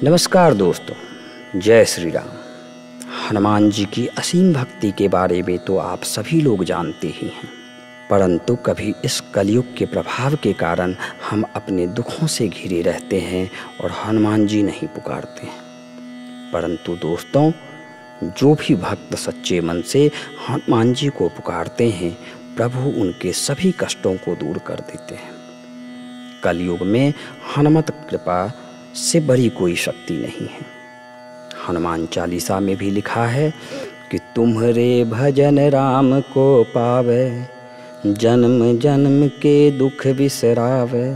नमस्कार दोस्तों, जय श्री राम। हनुमान जी की असीम भक्ति के बारे में तो आप सभी लोग जानते ही हैं, परंतु कभी इस कलयुग के प्रभाव के कारण हम अपने दुखों से घिरे रहते हैं और हनुमान जी नहीं पुकारते हैं। परंतु दोस्तों, जो भी भक्त सच्चे मन से हनुमान जी को पुकारते हैं, प्रभु उनके सभी कष्टों को दूर कर देते हैं। कलयुग में हनुमत कृपा से बड़ी कोई शक्ति नहीं है। हनुमान चालीसा में भी लिखा है कि तुम्हारे भजन राम को पावे, जन्म जन्म के दुख बिसरावे।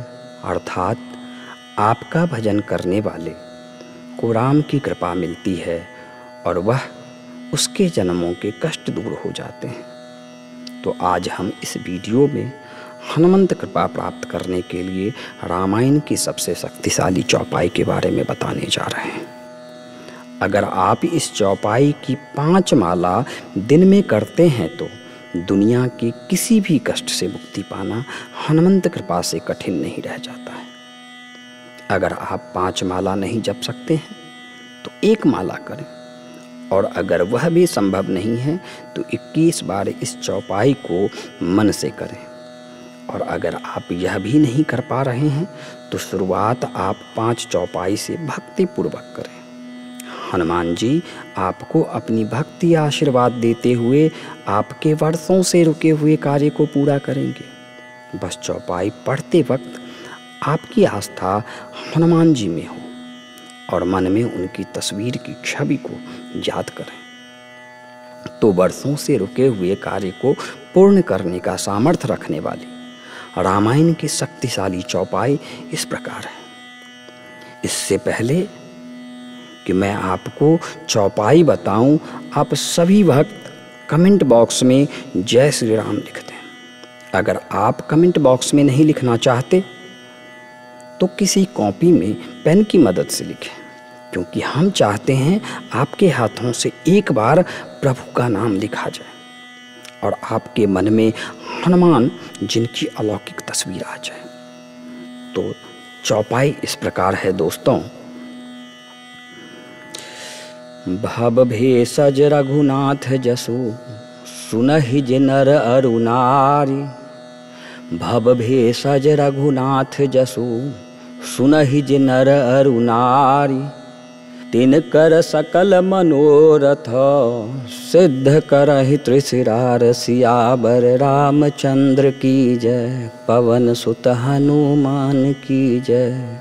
अर्थात आपका भजन करने वाले को राम की कृपा मिलती है और वह उसके जन्मों के कष्ट दूर हो जाते हैं। तो आज हम इस वीडियो में हनुमंत कृपा प्राप्त करने के लिए रामायण की सबसे शक्तिशाली चौपाई के बारे में बताने जा रहे हैं। अगर आप इस चौपाई की 5 माला दिन में करते हैं तो दुनिया के किसी भी कष्ट से मुक्ति पाना हनुमंत कृपा से कठिन नहीं रह जाता है। अगर आप 5 माला नहीं जप सकते हैं तो 1 माला करें, और अगर वह भी संभव नहीं है तो 21 बार इस चौपाई को मन से करें। और अगर आप यह भी नहीं कर पा रहे हैं तो शुरुआत आप 5 चौपाई से भक्ति पूर्वक करें। हनुमान जी आपको अपनी भक्ति आशीर्वाद देते हुए आपके वर्षों से रुके हुए कार्य को पूरा करेंगे। बस चौपाई पढ़ते वक्त आपकी आस्था हनुमान जी में हो और मन में उनकी तस्वीर की छवि को याद करें, तो वर्षों से रुके हुए कार्य को पूर्ण करने का सामर्थ्य रखने वाली रामायण की शक्तिशाली चौपाई इस प्रकार है। इससे पहले कि मैं आपको चौपाई बताऊं, आप सभी भक्त कमेंट बॉक्स में जय श्री राम लिख दें। अगर आप कमेंट बॉक्स में नहीं लिखना चाहते तो किसी कॉपी में पेन की मदद से लिखें, क्योंकि हम चाहते हैं आपके हाथों से एक बार प्रभु का नाम लिखा जाए और आपके मन में हनुमान जिनकी अलौकिक तस्वीर आ जाए। तो चौपाई इस प्रकार है दोस्तों। भव भेषज रघुनाथ जसु, सुनहि जे नर अरु नारी। भव भेषज रघुनाथ जसु, सुनहि जे नर अरु नारी। तिनकर सकल मनोरथ, सिद्ध करहि त्रिशिरार। सियावर रामचंद्र की जय, पवन सुत हनुमान की जय।